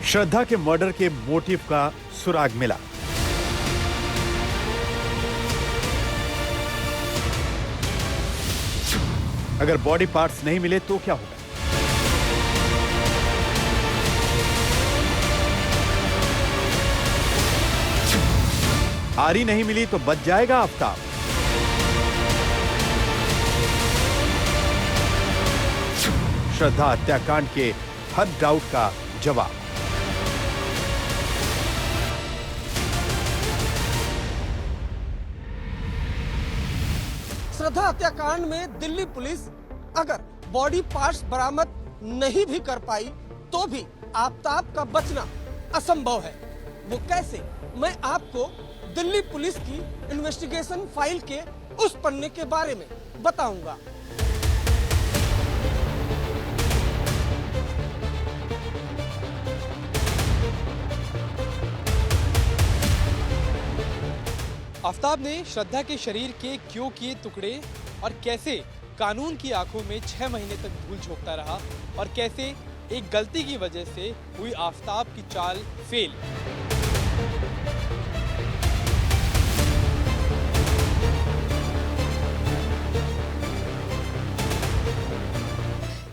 श्रद्धा के मर्डर के मोटिव का सुराग मिला। अगर बॉडी पार्ट्स नहीं मिले तो क्या होगा? आरी नहीं मिली तो बच जाएगा आफ्ताब। श्रद्धा हत्याकांड के हर डाउट का जवाब। श्रद्धा हत्याकांड में दिल्ली पुलिस अगर बॉडी पार्ट्स बरामद नहीं भी कर पाई तो भी आफ्ताब का बचना असंभव है। वो कैसे, मैं आपको दिल्ली पुलिस की इन्वेस्टिगेशन फाइल के उस पन्ने के बारे में बताऊंगा। आफ्ताब ने श्रद्धा के शरीर के क्यों किए टुकड़े और कैसे कानून की आंखों में 6 महीने तक धूल झोंकता रहा और कैसे एक गलती की वजह से हुई आफ्ताब की चाल फेल।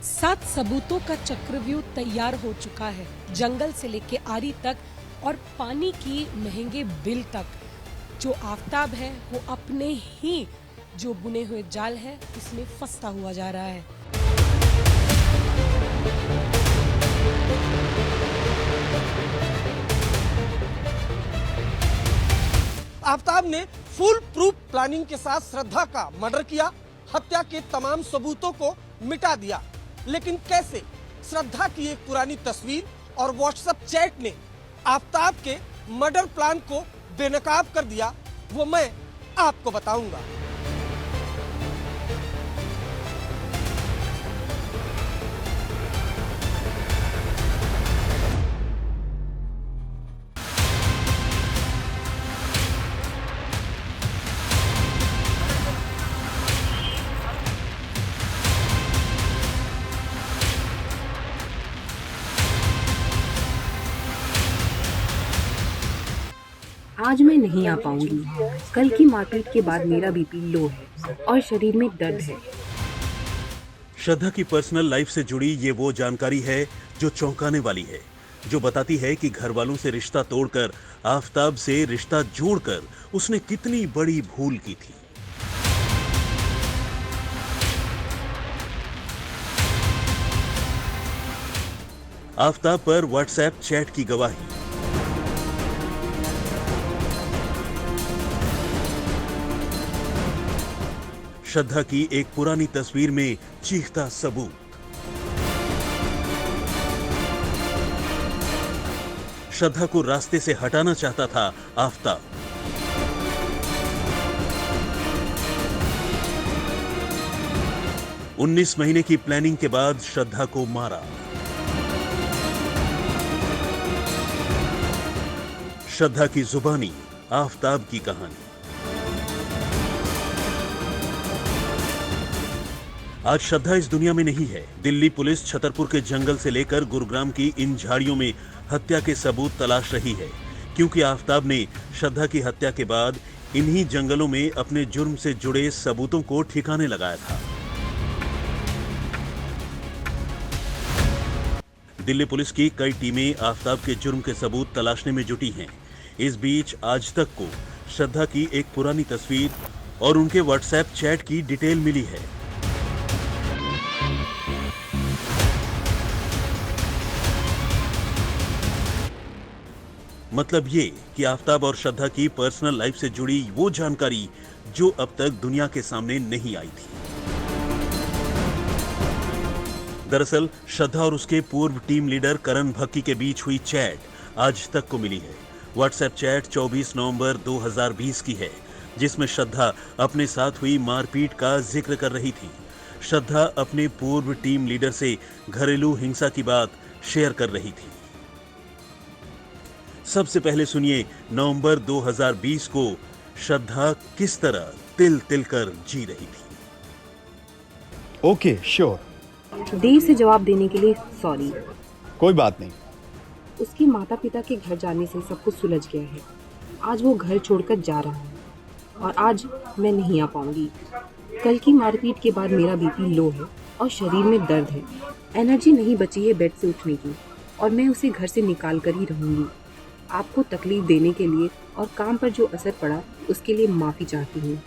सात सबूतों का चक्रव्यूह तैयार हो चुका है, जंगल से लेके आरी तक और पानी की महंगे बिल तक। जो आफ्ताब है वो अपने ही जो बुने हुए जाल है इसमें फंसता हुआ जा रहा है। आफ्ताब ने फुल प्रूफ प्लानिंग के साथ श्रद्धा का मर्डर किया, हत्या के तमाम सबूतों को मिटा दिया। लेकिन कैसे? श्रद्धा की एक पुरानी तस्वीर और व्हाट्सएप चैट ने आफ्ताब के मर्डर प्लान को बेनकाब कर दिया, वो मैं आपको बताऊंगा। आज मैं नहीं आ पाऊंगी। कल की मारपीट के बाद मेरा बीपी लो है और शरीर में दर्द है। श्रद्धा की पर्सनल लाइफ से जुड़ी ये वो जानकारी है जो चौंकाने वाली है, जो बताती है कि घर वालों से रिश्ता तोड़कर आफ्ताब से रिश्ता जोड़कर उसने कितनी बड़ी भूल की थी। आफ्ताब पर व्हाट्सएप चैट की गवाही। श्रद्धा की एक पुरानी तस्वीर में चीखता सबूत। श्रद्धा को रास्ते से हटाना चाहता था आफ्ताब। उन्नीस महीने की प्लानिंग के बाद श्रद्धा को मारा। श्रद्धा की जुबानी आफ्ताब की कहानी। आज श्रद्धा इस दुनिया में नहीं है। दिल्ली पुलिस छतरपुर के जंगल से लेकर गुरुग्राम की इन झाड़ियों में हत्या के सबूत तलाश रही है, क्योंकि आफ्ताब ने श्रद्धा की हत्या के बाद इन्हीं जंगलों में अपने जुर्म से जुड़े सबूतों को ठिकाने लगाया था। दिल्ली पुलिस की कई टीमें आफ्ताब के जुर्म के सबूत तलाशने में जुटी हैं। इस बीच आज तक को श्रद्धा की एक पुरानी तस्वीर और उनके व्हाट्सएप चैट की डिटेल मिली है। मतलब ये कि आफ्ताब और श्रद्धा की पर्सनल लाइफ से जुड़ी वो जानकारी जो अब तक दुनिया के सामने नहीं आई थी। दरअसल श्रद्धा और उसके पूर्व टीम लीडर करण भक्की के बीच हुई चैट आज तक को मिली है। व्हाट्सएप चैट 24 नवंबर 2020 की है, जिसमें श्रद्धा अपने साथ हुई मारपीट का जिक्र कर रही थी। श्रद्धा अपने पूर्व टीम लीडर से घरेलू हिंसा की बात शेयर कर रही थी। सबसे पहले सुनिए नवंबर 2020 को श्रद्धा किस तरह तिल तिल कर जी रही थी। Okay, sure. देर से जवाब देने के लिए सॉरी। कोई बात नहीं। उसके माता पिता के घर जाने से सब कुछ सुलझ गया है। आज वो घर छोड़कर जा रहा है और आज मैं नहीं आ पाऊंगी। कल की मारपीट के बाद मेरा बीपी लो है और शरीर में दर्द है। एनर्जी नहीं बची है बेड से उठने की और मैं उसे घर से निकाल कर ही रहूंगी। आपको तकलीफ देने के लिए और काम पर जो असर पड़ा उसके लिए माफ़ी चाहती हूँ।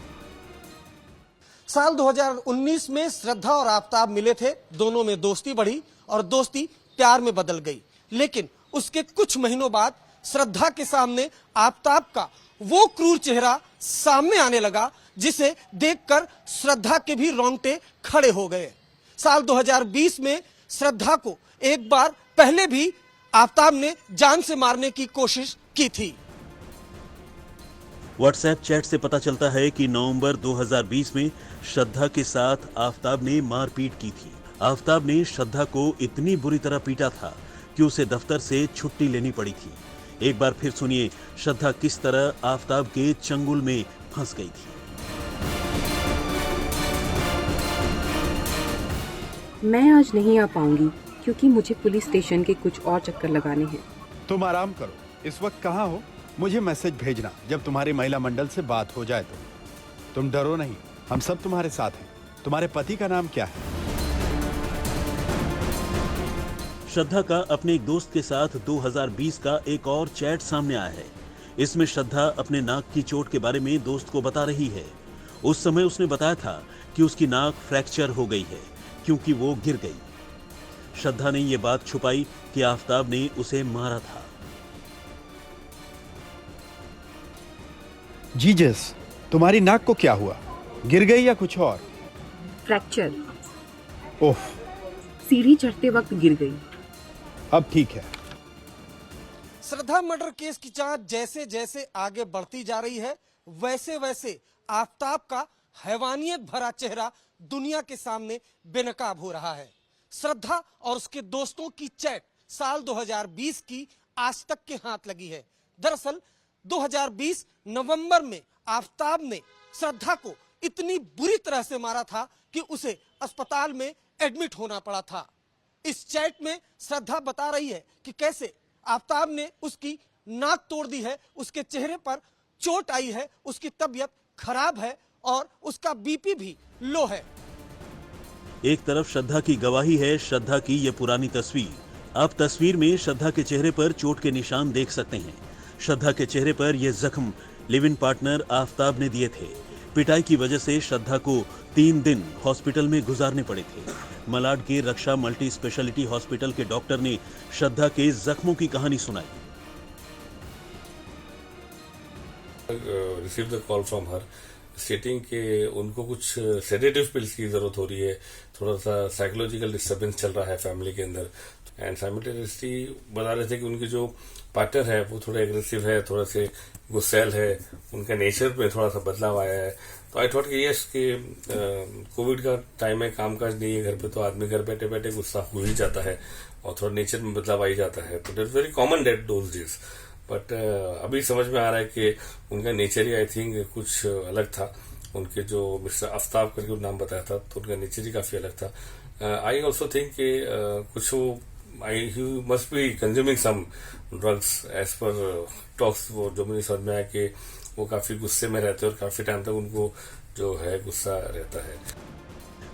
साल 2019 में श्रद्धा और आफताब मिले थे, दोनों में दोस्ती बढ़ी और दोस्ती प्यार में बदल गई। लेकिन उसके कुछ महीनों बाद श्रद्धा के सामने आफताब का वो क्रूर चेहरा सामने आने लगा जिसे देखकर श्रद्धा के भी रोंगटे खड़े हो गए। साल 2020 में श्रद्धा को एक बार पहले भी आफताब ने जान से मारने की कोशिश की थी। व्हाट्सएप चैट से पता चलता है कि नवंबर 2020 में श्रद्धा के साथ आफताब ने मारपीट की थी। आफताब ने श्रद्धा को इतनी बुरी तरह पीटा था कि उसे दफ्तर से छुट्टी लेनी पड़ी थी। एक बार फिर सुनिए श्रद्धा किस तरह आफताब के चंगुल में फंस गई थी। मैं आज नहीं आ पाऊंगी क्योंकि मुझे पुलिस स्टेशन के कुछ और चक्कर लगाने हैं। तुम आराम करो, इस वक्त कहाँ हो? मुझे मैसेज भेजना जब तुम्हारी महिला मंडल से बात हो जाए तो। तुम डरो नहीं, हम सब तुम्हारे साथ हैं। तुम्हारे पति का नाम क्या है? श्रद्धा का अपने एक दोस्त के साथ 2020 का एक और चैट सामने आया है। इसमें श्रद्धा अपने नाक की चोट के बारे में दोस्त को बता रही है। उस समय उसने बताया था कि उसकी नाक फ्रैक्चर हो गई है क्योंकि वो गिर गई। श्रद्धा ने ये बात छुपाई कि आफताब ने उसे मारा था। जीजस, तुम्हारी नाक को क्या हुआ? गिर गई या कुछ और? फ्रैक्चर। ओह, सीढ़ी चढ़ते वक्त गिर गई। अब ठीक है। श्रद्धा मर्डर केस की जांच जैसे जैसे आगे बढ़ती जा रही है वैसे वैसे आफताब का हैवानियत भरा चेहरा दुनिया के सामने बेनकाब हो रहा है। श्रद्धा और उसके दोस्तों की चैट साल 2020 की आज तक के हाथ लगी है। दरअसल 2020 नवंबर में आफताब ने श्रद्धा को इतनी बुरी तरह से मारा था कि उसे अस्पताल में एडमिट होना पड़ा था। इस चैट में श्रद्धा बता रही है कि कैसे आफताब ने उसकी नाक तोड़ दी है, उसके चेहरे पर चोट आई है, उसकी तबीयत खराब है और उसका बीपी भी लो है। एक तरफ श्रद्धा की गवाही है श्रद्धा की ये पुरानी तस्वीर। आप तस्वीर में श्रद्धा के चेहरे पर चोट के निशान देख सकते हैं। श्रद्धा के चेहरे पर यह जख्म लिव इन पार्टनर आफताब ने दिए थे। पिटाई की वजह से श्रद्धा को 3 दिन हॉस्पिटल में गुजारने पड़े थे। मलाड के रक्षा मल्टी स्पेशलिटी हॉस्पिटल के डॉक्टर ने श्रद्धा के जख्मों की कहानी सुनाई। Receive the call from her स्टेटिंग के उनको कुछ सेडेटिव पिल्स की जरूरत हो रही है, थोड़ा सा साइकोलॉजिकल डिस्टर्बेंस चल रहा है फैमिली के अंदर। एंड साइमल्टेनियसली बता रहे थे कि उनके जो पार्टनर है वो थोड़ा एग्रेसिव है, थोड़ा से गुस्सैल है, उनका नेचर में थोड़ा सा बदलाव आया है। तो आई थॉट कि यस कि कोविड का टाइम है, कामकाज नहीं है घर पे, तो आदमी घर बैठे बैठे गुस्सा हो ही जाता है और थोड़ा नेचर में बदलाव आ ही जाता है। तो that's very common date those days. But अभी समझ में आ रहा है कि उनका नेचर ही आई थिंक कुछ अलग था। उनके जो मिस्टर आफ्ताब करके नाम बताया था तो उनका नेचर ही काफी अलग था। आई ऑल्सो थिंक कि कुछ वो he must be consuming some drugs as per talks। वो जो मुझे समझ में आया कि वो काफी गुस्से में रहते हैं और काफी टाइम तक उनको जो है गुस्सा रहता है।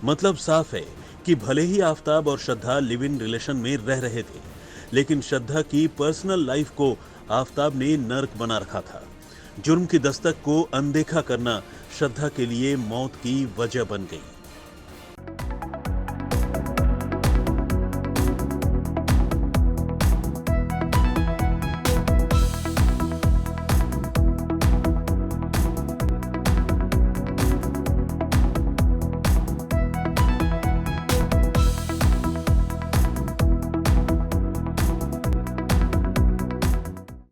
मतलब साफ है कि भले ही आफताब और श्रद्धा लिव इन रिलेशन में रह रहे थे, लेकिन श्रद्धा की पर्सनल लाइफ को आफताब ने नर्क बना रखा था। जुर्म की दस्तक को अनदेखा करना श्रद्धा के लिए मौत की वजह बन गई।